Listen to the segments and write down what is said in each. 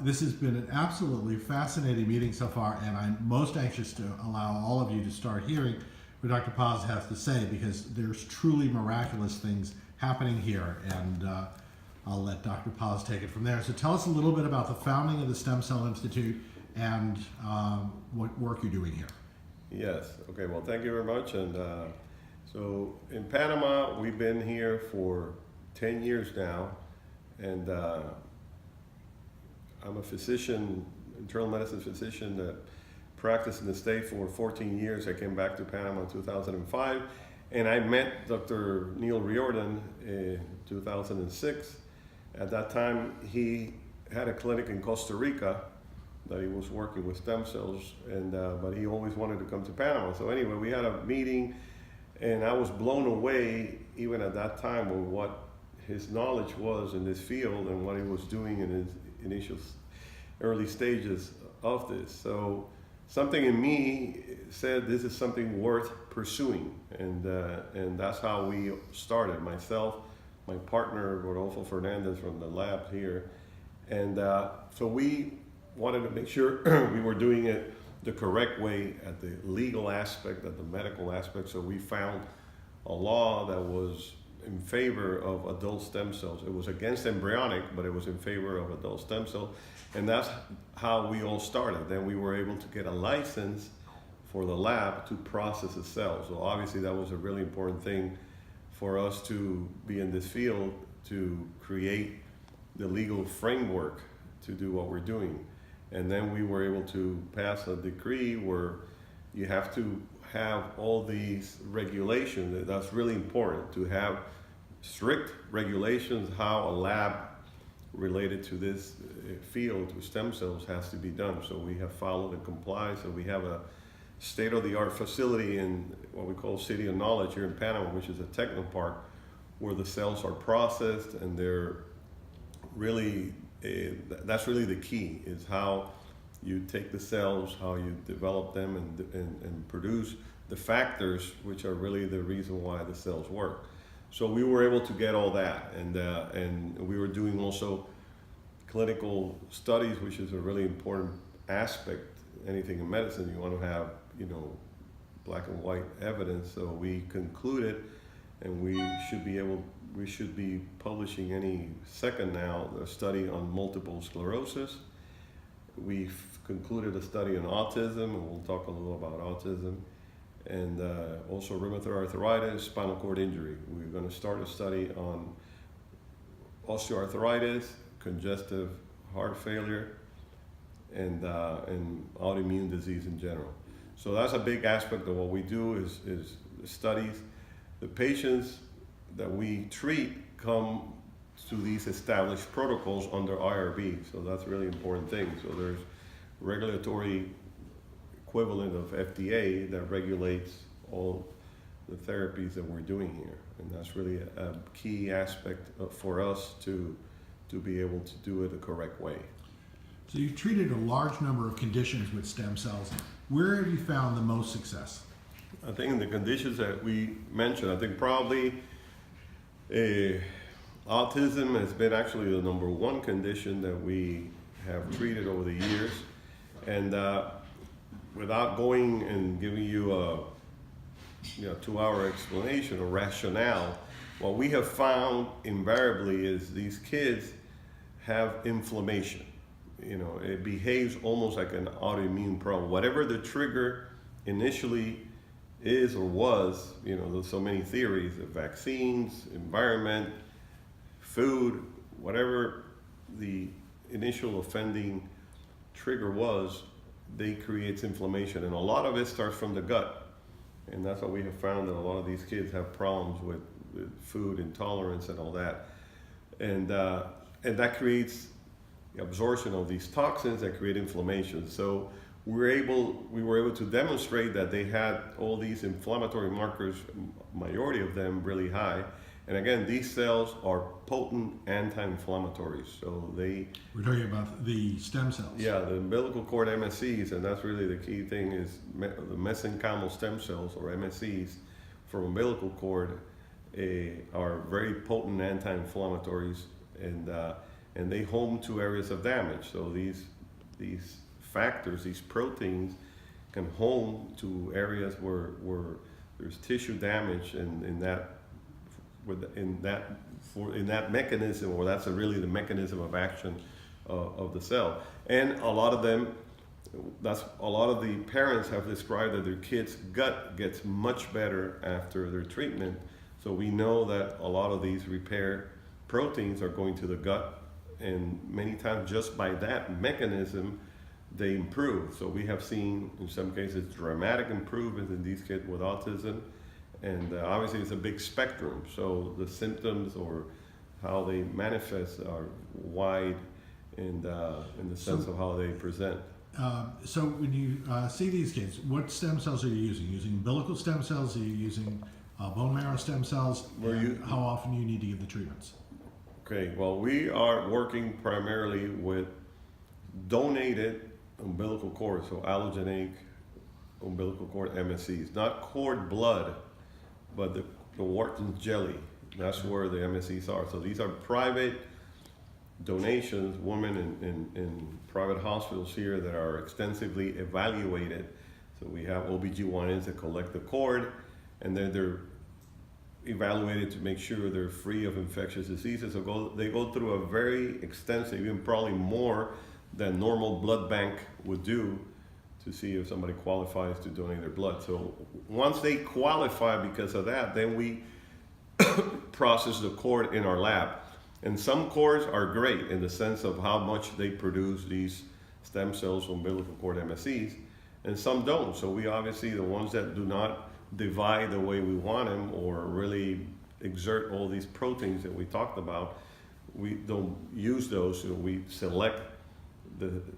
This has been an absolutely fascinating meeting so far, and I'm most anxious to allow all of you to start hearing what Dr. Paz has to say, because there's truly miraculous things happening here, and I'll let Dr. Paz take it from there. So tell us a little bit about the founding of the Stem Cell Institute and what work you're doing here. Yes, okay, well, thank you very much. And so in Panama, we've been here for 10 years now, and I'm a physician, internal medicine physician that practiced in the state for 14 years. I came back to Panama in 2005, and I met Dr. Neil Riordan in 2006. At that time, he had a clinic in Costa Rica that he was working with stem cells, and but he always wanted to come to Panama. So anyway, we had a meeting, and I was blown away even at that time with what his knowledge was in this field and what he was doing in his initial early stages of this. So something in me said this is something worth pursuing, and that's how we started. Myself, my partner Rodolfo Fernandez from the lab here, and so we wanted to make sure we were doing it the correct way at the legal aspect, at the medical aspect. So we found a law that was in favor of adult stem cells. It was against embryonic, but it was in favor of adult stem cells. And that's how we all started. Then we were able to get a license for the lab to process the cells. So obviously that was a really important thing for us to be in this field, to create the legal framework to do what we're doing. And then we were able to pass a decree where you have to have all these regulations. That's really important, to have strict regulations how a lab related to this field with stem cells has to be done. So we have followed and complied. So we have a state-of-the-art facility in what we call City of Knowledge here in Panama, which is a technopark where the cells are processed, and they're really, that's really the key, is how you take the cells, how you develop them and produce the factors which are really the reason why the cells work. So we were able to get all that, and we were doing also clinical studies, which is a really important aspect. Anything in medicine, you want to have, black and white evidence. So we concluded, and we should be publishing any second now, a study on multiple sclerosis. We've concluded a study on autism, and we'll talk a little about autism, and also rheumatoid arthritis, spinal cord injury. We're going to start a study on osteoarthritis, congestive heart failure, and autoimmune disease in general. So that's a big aspect of what we do is studies. The patients that we treat come to these established protocols under IRB, so that's a really important thing. So there's regulatory equivalent of FDA that regulates all the therapies that we're doing here, and that's really a key aspect for us to be able to do it the correct way. So you've treated a large number of conditions with stem cells. Where have you found the most success? I think in the conditions that we mentioned, I think probably autism has been actually the number one condition that we have treated over the years. And without going and giving you a 2-hour explanation or rationale, what we have found invariably is these kids have inflammation. It behaves almost like an autoimmune problem. Whatever the trigger initially is or was, there's so many theories of vaccines, environment, food, whatever the initial offending trigger was, they create inflammation. And a lot of it starts from the gut. And that's what we have found, that a lot of these kids have problems with food intolerance and all that. And that creates the absorption of these toxins that create inflammation. So we were able to demonstrate that they had all these inflammatory markers, majority of them really high. And again, these cells are potent anti-inflammatories. So we're talking about the stem cells. Yeah, the umbilical cord MSCs, and that's really the key thing, is the mesenchymal stem cells, or MSCs, for umbilical cord are very potent anti-inflammatories, and and they home to areas of damage. So these factors, these proteins, can home to areas where there's tissue damage, and in that mechanism, or that's really the mechanism of action of the cell. And a lot of the parents have described that their kids' gut gets much better after their treatment. So we know that a lot of these repair proteins are going to the gut, and many times just by that mechanism, they improve. So we have seen, in some cases, dramatic improvements in these kids with autism. And obviously it's a big spectrum. So the symptoms or how they manifest are wide in the sense of how they present. So when you see these kids, what stem cells are you using? Using umbilical stem cells? Are you using bone marrow stem cells? How often do you need to give the treatments? Okay, well, we are working primarily with donated umbilical cord, so allogeneic umbilical cord MSCs, not cord blood, but the Wharton's jelly. That's where the MSCs are. So these are private donations, women in private hospitals here that are extensively evaluated. So we have OBGYNs that collect the cord, and then they're evaluated to make sure they're free of infectious diseases. So they go through a very extensive, even probably more than normal blood bank would do, to see if somebody qualifies to donate their blood. So once they qualify because of that, then we process the cord in our lab. And some cords are great in the sense of how much they produce these stem cells, umbilical cord MSCs, and some don't. So we obviously, the ones that do not divide the way we want them or really exert all these proteins that we talked about, we don't use those. So we select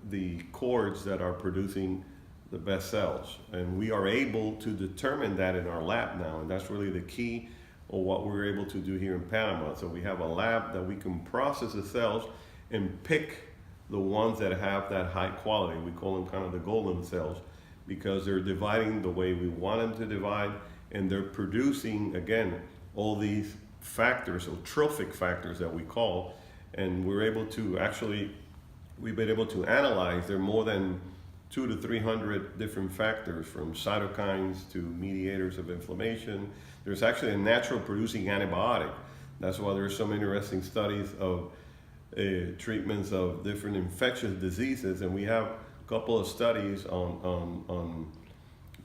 the cords that are producing the best cells. And we are able to determine that in our lab now, and that's really the key of what we're able to do here in Panama. So we have a lab that we can process the cells and pick the ones that have that high quality. We call them kind of the golden cells, because they're dividing the way we want them to divide, and they're producing, again, all these factors, or trophic factors that we call, and we're able to actually, we've been able to analyze, there are more than 200 to 300 different factors, from cytokines to mediators of inflammation. There's actually a natural producing antibiotic. That's why there's some interesting studies of treatments of different infectious diseases, and we have a couple of studies on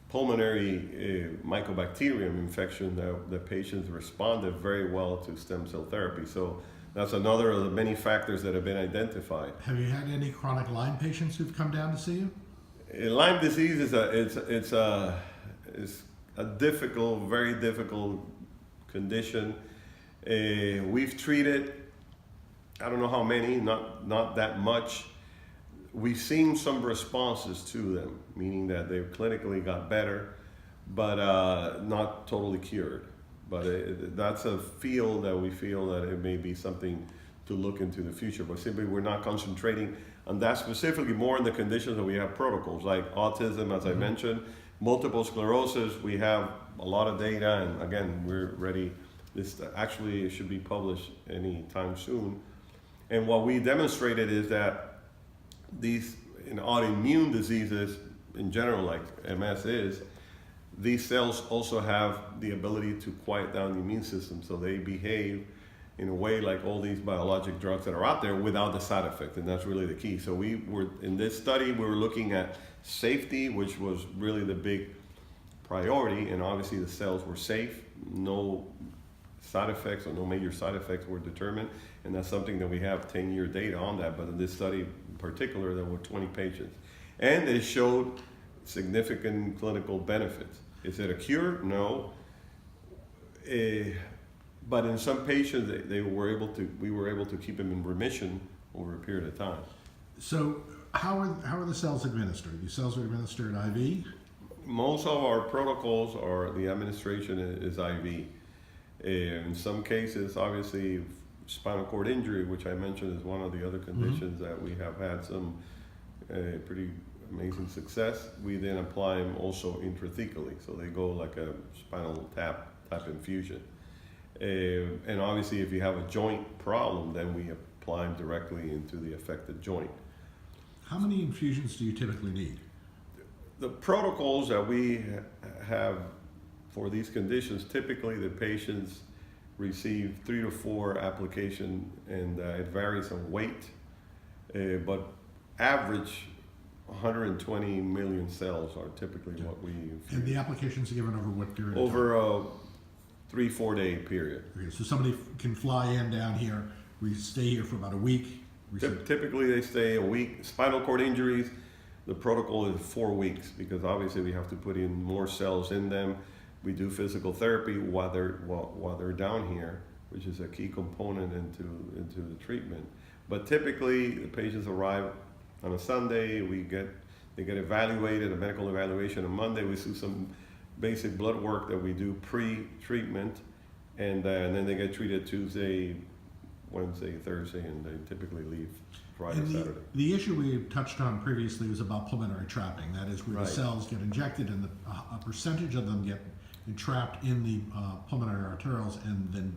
pulmonary mycobacterium infection that patients responded very well to stem cell therapy. So that's another of the many factors that have been identified. Have you had any chronic Lyme patients who've come down to see you? Lyme disease is a difficult, very difficult condition. We've treated, I don't know how many, not that much. We've seen some responses to them, meaning that they clinically got better, but not totally cured. But that's a field that we feel that it may be something to look into in the future. But simply, we're not concentrating on that specifically, more in the conditions that we have protocols, like autism, as I mentioned, multiple sclerosis. We have a lot of data, and again, we're ready. This actually should be published anytime soon. And what we demonstrated is that these autoimmune diseases in general, like MS is, these cells also have the ability to quiet down the immune system, so they behave in a way like all these biologic drugs that are out there without the side effect, and that's really the key. So we were, in this study, we were looking at safety, which was really the big priority, and obviously the cells were safe, no side effects or no major side effects were determined, and that's something that we have 10-year data on that. But in this study in particular, there were 20 patients, and it showed significant clinical benefits. Is it a cure? No. But in some patients, we were able to keep them in remission over a period of time. So how are the cells administered? The cells are administered IV? Most of our protocols are, the administration is IV. In some cases, obviously, spinal cord injury, which I mentioned is one of the other conditions that we have had some pretty amazing success. We then apply them also intrathecally, so they go like a spinal tap type infusion. And obviously, if you have a joint problem, then we apply them directly into the affected joint. How many infusions do you typically need? The protocols that we have for these conditions, typically the patients receive 3 to 4 applications, and it varies on weight, but average 120 million cells are typically what we infuse. And the applications are given over what period of time? Over a 3-4 day period. Okay, so somebody can fly in down here, we stay here for about a week. Typically they stay a week. Spinal cord injuries, the protocol is 4 weeks, because obviously we have to put in more cells in them. We do physical therapy while they're down here, which is a key component into the treatment. But typically the patients arrive on a Sunday, they get evaluated, a medical evaluation on Monday. We do some basic blood work that we do pre-treatment, and then they get treated Tuesday, Wednesday, Thursday, and they typically leave Friday, And Saturday. the issue we touched on previously was about pulmonary trapping. That is where Right. the cells get injected and a percentage of them get trapped in the pulmonary arterioles and then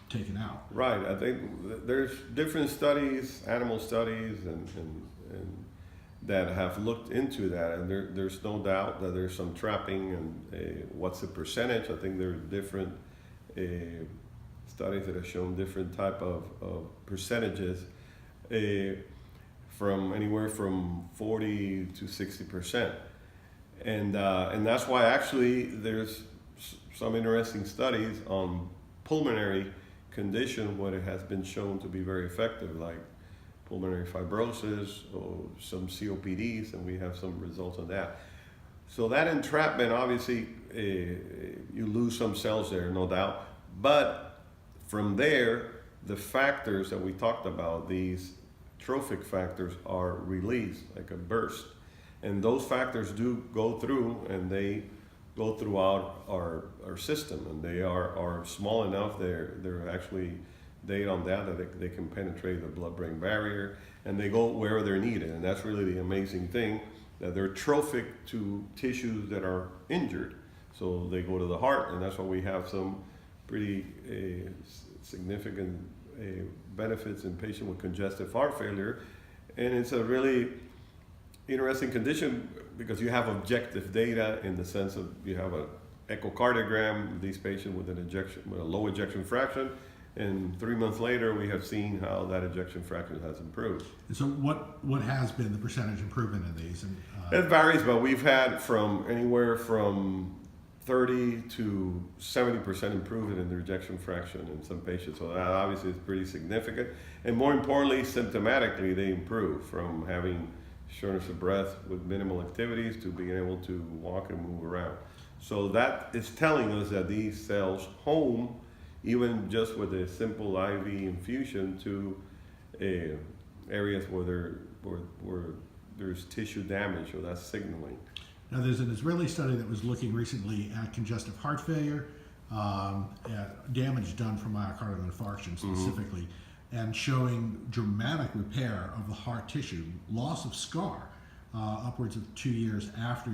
taken out. Right. I think there's different studies, animal studies, and that have looked into that, and there's no doubt that there's some trapping. And what's the percentage? I think there are different studies that have shown different type of percentages, from anywhere from 40 to 60%, and that's why actually there's some interesting studies on pulmonary condition where it has been shown to be very effective, like pulmonary fibrosis or some COPDs, and we have some results on that. So that entrapment, obviously, you lose some cells there, no doubt. But from there, the factors that we talked about, these trophic factors, are released like a burst. And those factors do go through, and they go throughout our system, and they are small enough. They're actually data on that they can penetrate the blood-brain barrier, and they go wherever they're needed. And that's really the amazing thing, that they're trophic to tissues that are injured. So they go to the heart, and that's why we have some pretty significant benefits in patients with congestive heart failure. And it's a really interesting condition because you have objective data in the sense of you have an echocardiogram of these patients with a low ejection fraction, and 3 months later we have seen how that ejection fraction has improved. And so what has been the percentage improvement in these? And, It varies, but we've had from anywhere from 30 to 70% improvement in the ejection fraction in some patients. So that obviously is pretty significant. And more importantly, symptomatically, they improve from having shortness of breath with minimal activities to being able to walk and move around. So that is telling us that these cells home, even just with a simple IV infusion, to areas where there's tissue damage, or that's signaling. now there's an Israeli study that was looking recently at congestive heart failure, at damage done from myocardial infarction specifically, and showing dramatic repair of the heart tissue, loss of scar, upwards of 2 years after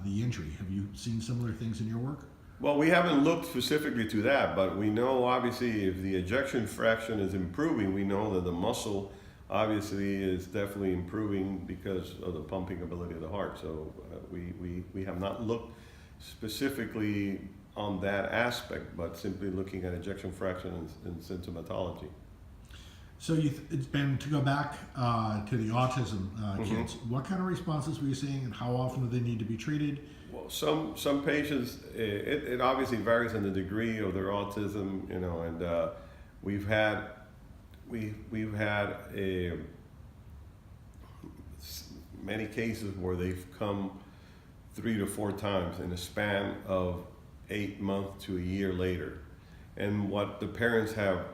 the injury. Have you seen similar things in your work? Well, we haven't looked specifically to that, but we know obviously if the ejection fraction is improving, we know that the muscle obviously is definitely improving because of the pumping ability of the heart. So we have not looked specifically on that aspect, but simply looking at ejection fraction and symptomatology. So it's been, to go back to the autism kids, what kind of responses were you seeing, and how often do they need to be treated? Well, some patients, it obviously varies in the degree of their autism, and we've had many cases where they've come 3 to 4 times in a span of 8 months to a year later, and what the parents have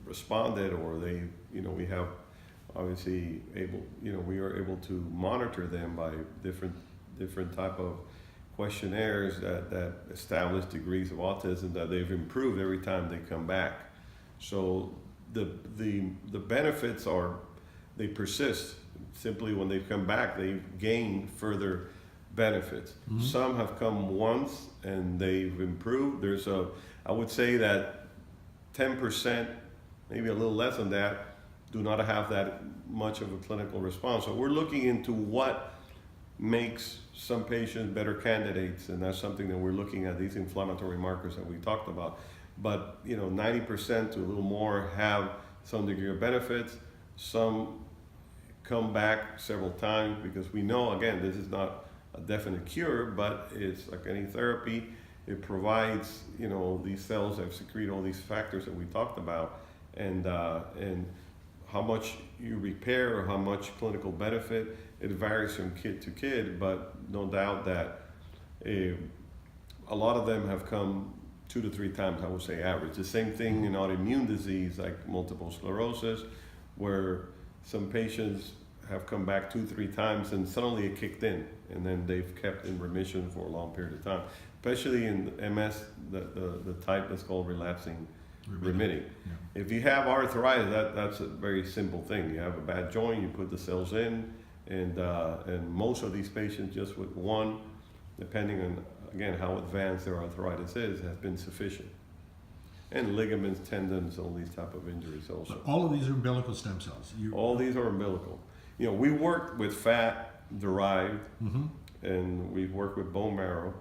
responded, or they, we have obviously we are able to monitor them by different type of questionnaires that establish degrees of autism, that they've improved every time they come back. So the benefits they persist. Simply when they come back, they gain further benefits. Some have come once and they've improved. I would say that 10% maybe a little less than that, do not have that much of a clinical response. So we're looking into what makes some patients better candidates, and that's something that we're looking at, these inflammatory markers that we talked about. But 90% to a little more have some degree of benefits. Some come back several times because we know, again, this is not a definite cure, but it's like any therapy. It provides, these cells that secrete all these factors that we talked about, and how much you repair or how much clinical benefit, it varies from kid to kid, but no doubt that a lot of them have come 2 to 3 times, I would say average. The same thing in autoimmune disease like multiple sclerosis, where some patients have come back 2-3 times and suddenly it kicked in, and then they've kept in remission for a long period of time. Especially in MS, the type that's called relapsing remitting. Yeah. If you have arthritis, that's a very simple thing. You have a bad joint, you put the cells in, and most of these patients, just with one, depending on, again, how advanced their arthritis is, has been sufficient. And ligaments, tendons, all these type of injuries also. But all of these are umbilical stem cells. All these are umbilical. We worked with fat-derived, and we've worked with bone marrow.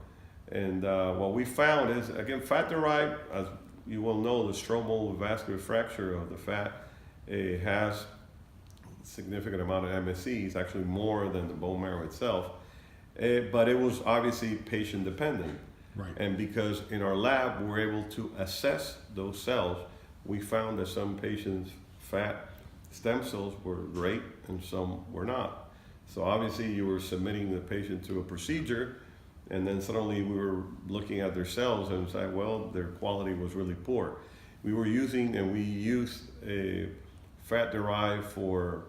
And what we found is, again, fat-derived, as you will know, the stromal vascular fracture of the fat has a significant amount of MSCs, actually more than the bone marrow itself. But it was obviously patient dependent. Right. And because in our lab we're able to assess those cells, we found that some patients' fat stem cells were great and some were not. So obviously you were submitting the patient to a procedure, and then suddenly we were looking at their cells and said, well, their quality was really poor. We used a fat derived for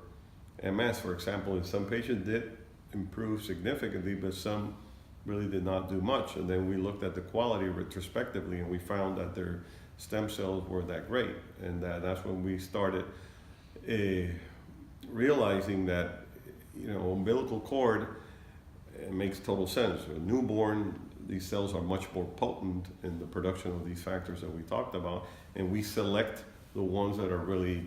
MS, for example, and some patients did improve significantly, but some really did not do much. And then we looked at the quality retrospectively, and we found that their stem cells were that great. And that's when we started realizing that, umbilical cord, it makes total sense. A newborn, these cells are much more potent in the production of these factors that we talked about, and we select the ones that are really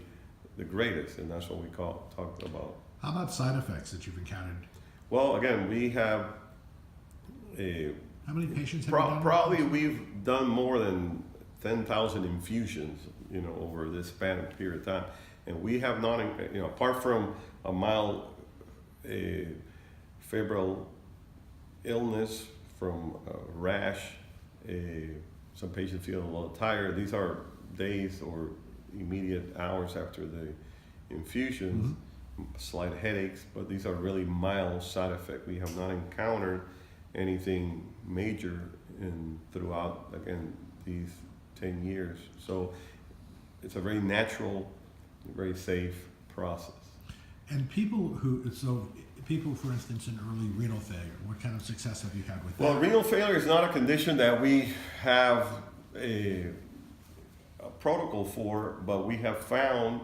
the greatest, and that's what we talked about. How about side effects that you've encountered? Well, again, we have how many patients have you done? Probably we've done more than 10,000 infusions, over this span of period of time, and we have not, apart from a mild febrile illness from a rash, some patients feel a little tired. These are days or immediate hours after the infusions, slight headaches, but these are really mild side effects. We have not encountered anything major throughout, again, these 10 years. So it's a very natural, very safe process. And people, for instance, in early renal failure, what kind of success have you had with that? Well, renal failure is not a condition that we have a protocol for, but we have found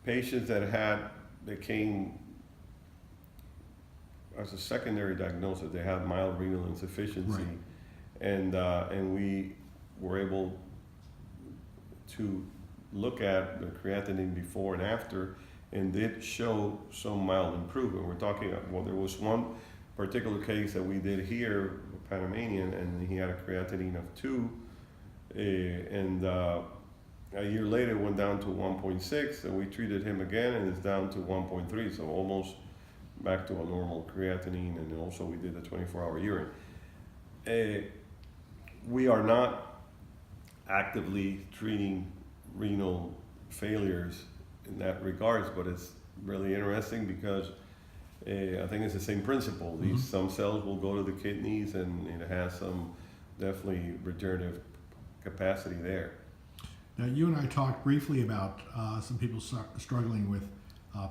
patients that came as a secondary diagnosis. They had mild renal insufficiency, right. And we were able to look at the creatinine before and after, and did show some mild improvement. We're talking, there was one particular case that we did here, a Panamanian, and he had a creatinine of 2, and a year later went down to 1.6, and we treated him again, and it's down to 1.3, so almost back to a normal creatinine, and also we did a 24-hour urine. We are not actively treating renal failures in that regards, but it's really interesting because I think it's the same principle. Some cells will go to the kidneys, and it has some definitely regenerative capacity there. Now, you and I talked briefly about some people struggling with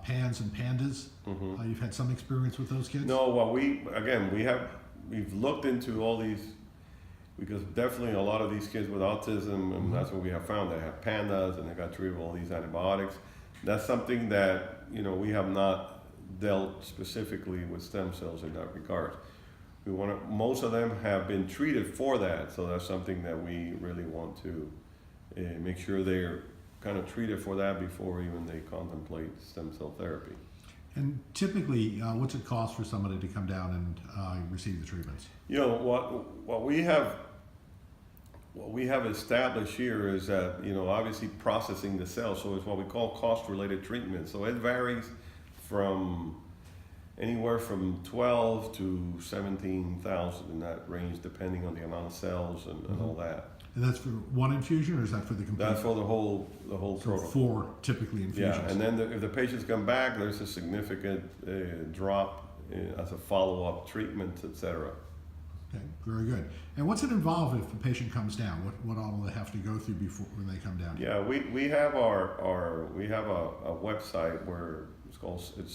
PANS and PANDAS. You've had some experience with those kids? No, well, we've looked into all these, because definitely a lot of these kids with autism, and that's what we have found, they have PANDAS and they got treated with all these antibiotics. That's something that, we have not dealt specifically with stem cells in that regard. Most of them have been treated for that, so that's something that we really want to make sure they're kind of treated for that before even they contemplate stem cell therapy. And typically, what's it cost for somebody to come down and receive the treatments? You know, what we have established here is that, you know, obviously processing the cells, so it's what we call cost-related treatment. So it varies from anywhere from 12 to 17,000 in that range, depending on the amount of cells and all that. And that's for one infusion, or is that for the complete? That's for the whole So protocol. 4 typically infusions. Yeah, and then if the patients come back, there's a significant drop as a follow-up treatment, etc. Okay, very good. And what's it involve if the patient comes down? What all do they have to go through before when they come down? Yeah, we have we have a website where it's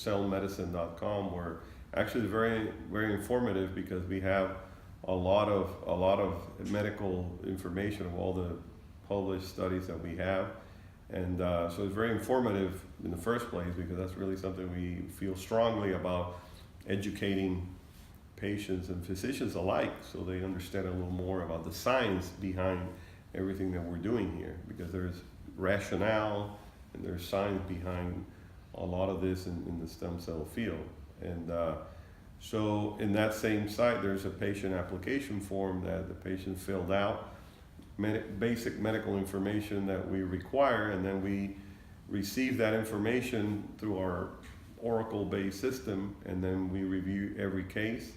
cellmedicine.com, where actually it's very very informative, because we have a lot of medical information of all the published studies that we have, and so it's very informative in the first place, because that's really something we feel strongly about, educating patients and physicians alike, so they understand a little more about the science behind everything that we're doing here, because there's rationale and there's science behind a lot of this in the stem cell field. And so in that same site, there's a patient application form that the patient filled out, basic medical information that we require, and then we receive that information through our Oracle-based system, and then we review every case.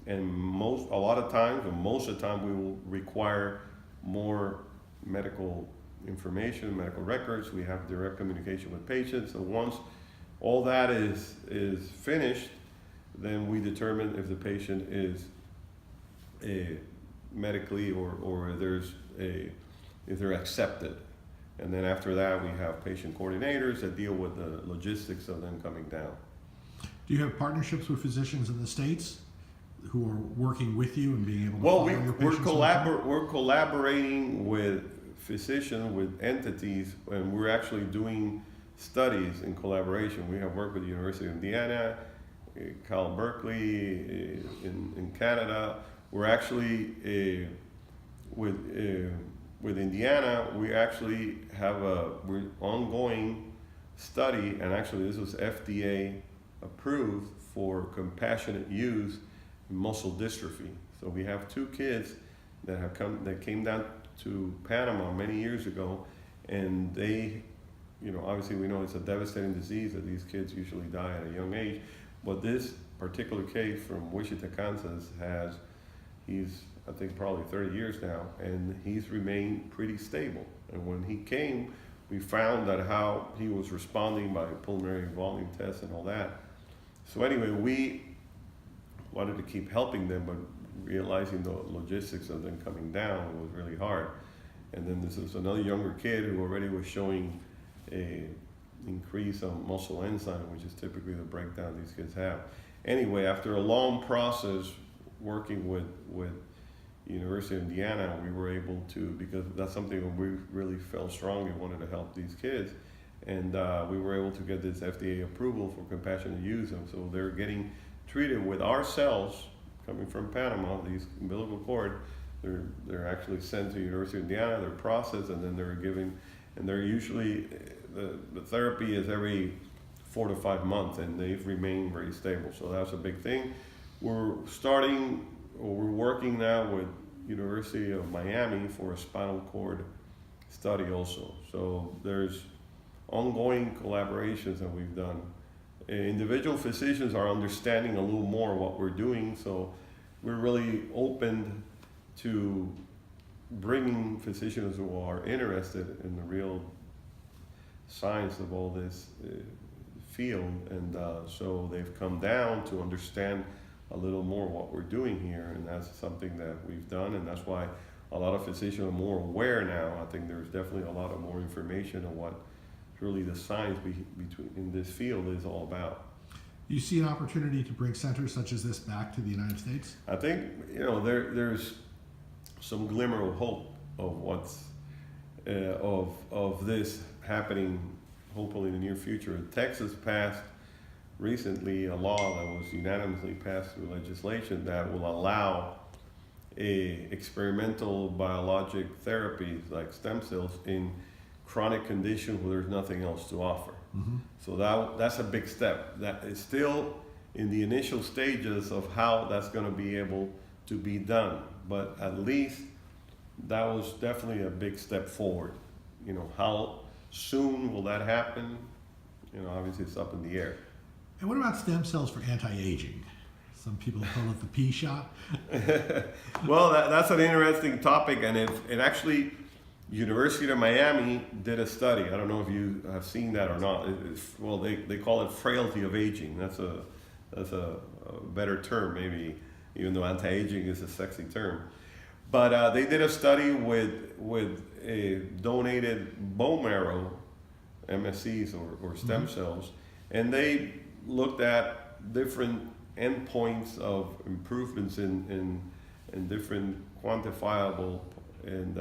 And most of the time, we will require more medical information, medical records. We have direct communication with patients. So once all that is finished, then we determine if the patient is medically or if they're accepted. And then after that, we have patient coordinators that deal with the logistics of them coming down. Do you have partnerships with physicians in the States who are working with you and being able to Well, follow your patients? we're collaborating with physicians, with entities, and we're actually doing studies in collaboration. We have worked with the University of Indiana, Cal Berkeley in Canada. We're actually with Indiana. We actually have we're ongoing study, and actually this was FDA approved for compassionate use in muscle dystrophy. So we have 2 kids that came down to Panama many years ago, and they, you know, obviously we know it's a devastating disease that these kids usually die at a young age, but this particular case from Wichita, Kansas he's I think probably 30 years now, and he's remained pretty stable. And when he came, we found that how he was responding by pulmonary volume tests and all that. So anyway, we wanted to keep helping them, but realizing the logistics of them coming down was really hard. And then this is another younger kid who already was showing a increase on muscle enzyme, which is typically the breakdown these kids have. Anyway, after a long process working with University of Indiana, we were able to, because that's something that we really felt strongly wanted to help these kids, and we were able to get this FDA approval for compassionate use, and so they're getting treated with our cells coming from Panama, these umbilical cord. They're actually sent to University of Indiana, they're processed, and then they're usually, the therapy is every 4 to 5 months, and they've remained very stable. So that's a big thing. We're working now with University of Miami for a spinal cord study also. So there's ongoing collaborations that we've done. Individual physicians are understanding a little more what we're doing, so we're really open to bringing physicians who are interested in the real science of all this field, and so they've come down to understand a little more what we're doing here, and that's something that we've done, and that's why a lot of physicians are more aware now. I think there's definitely a lot of more information on what really the science in this field is all about. Do you see an opportunity to bring centers such as this back to the United States? I think, you know, there's some glimmer of hope of what's of this happening, hopefully in the near future. Texas passed recently a law that was unanimously passed through legislation that will allow experimental biologic therapies like stem cells in chronic condition where there's nothing else to offer. Mhm. So that's a big step. That is still in the initial stages of how that's going to be able to be done. But at least that was definitely a big step forward. You know, how soon will that happen? You know, obviously it's up in the air. And what about stem cells for anti-aging? Some people call it the P shot. Well, that's an interesting topic, and it actually, University of Miami did a study. I don't know if you have seen that or not. Well, they call it frailty of aging. That's a better term, maybe, even though anti-aging is a sexy term. But they did a study with a donated bone marrow, MSCs or stem cells, and they looked at different endpoints of improvements in different quantifiable and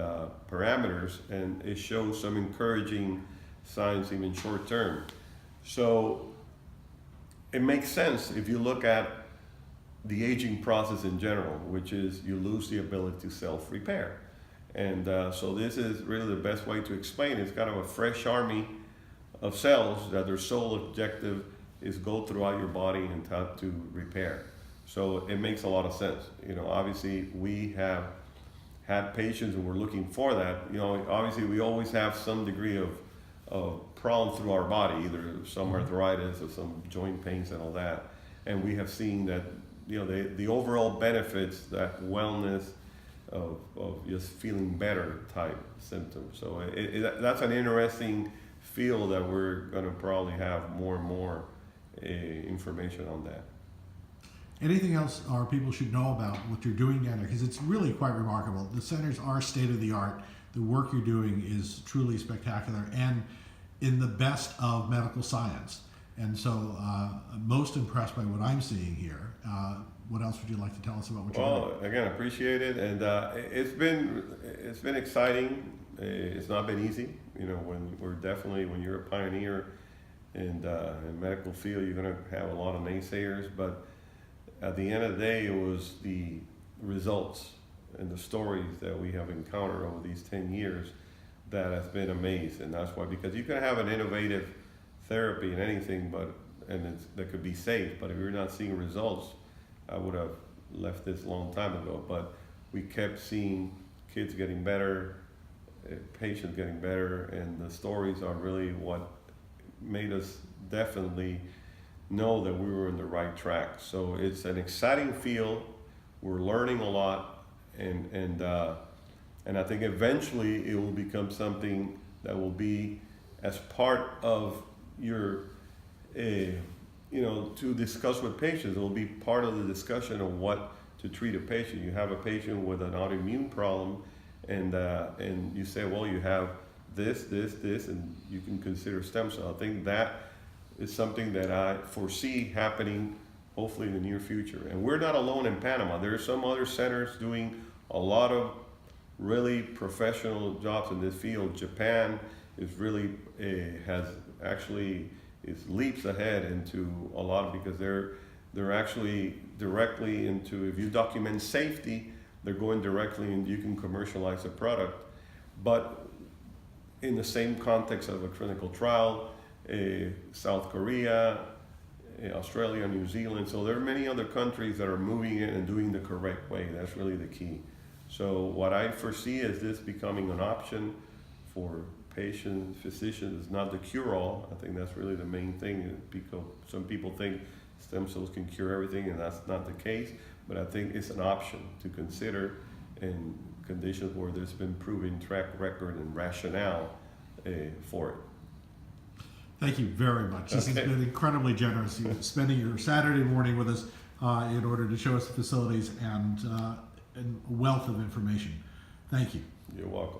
parameters, and it shows some encouraging signs even short term. So it makes sense if you look at the aging process in general, which is you lose the ability to self-repair. And so this is really the best way to explain it. It's kind of a fresh army of cells that their sole objective is go throughout your body and to repair. So it makes a lot of sense. You know, obviously we have had patients and we're looking for that. You know, obviously we always have some degree of problem through our body, either some arthritis or some joint pains and all that. And we have seen that, you know, the overall benefits, that wellness of just feeling better type symptoms. So that's an interesting field that we're going to probably have more and more information on that. Anything else our people should know about what you're doing down there? Because it's really quite remarkable. The centers are state of the art. The work you're doing is truly spectacular and in the best of medical science. And so I'm most impressed by what I'm seeing here. What else would you like to tell us about what you're doing? Well, again, I appreciate it, and it's been exciting. It's not been easy. You know, when you're a pioneer in medical field, you're going to have a lot of naysayers. But at the end of the day, it was the results and the stories that we have encountered over these 10 years that has been amazing. And that's why, because you can have an innovative therapy in anything, that could be safe. But if you're not seeing results, I would have left this a long time ago. But we kept seeing kids getting better, patients getting better, and the stories are really what made us definitely know that we were in the right track. So it's an exciting field. We're learning a lot, and I think eventually it will become something that will be as part of your, to discuss with patients. It will be part of the discussion of what to treat a patient. You have a patient with an autoimmune problem, and you say, well, you have this, and you can consider stem cell. I think that is something that I foresee happening hopefully in the near future. And we're not alone in Panama. There are some other centers doing a lot of really professional jobs in this field. Japan is really is leaps ahead into a lot because they're actually directly into, if you document safety, they're going directly and you can commercialize a product. But in the same context of a clinical trial, South Korea, Australia, New Zealand. So there are many other countries that are moving it and doing the correct way. That's really the key. So what I foresee is this becoming an option for patients, physicians. It's not the cure-all. I think that's really the main thing. Because some people think stem cells can cure everything, and that's not the case. But I think it's an option to consider in conditions where there's been proven track record and rationale for it. Thank you very much. This has been incredibly generous. You spending your Saturday morning with us in order to show us the facilities and a wealth of information. Thank you. You're welcome.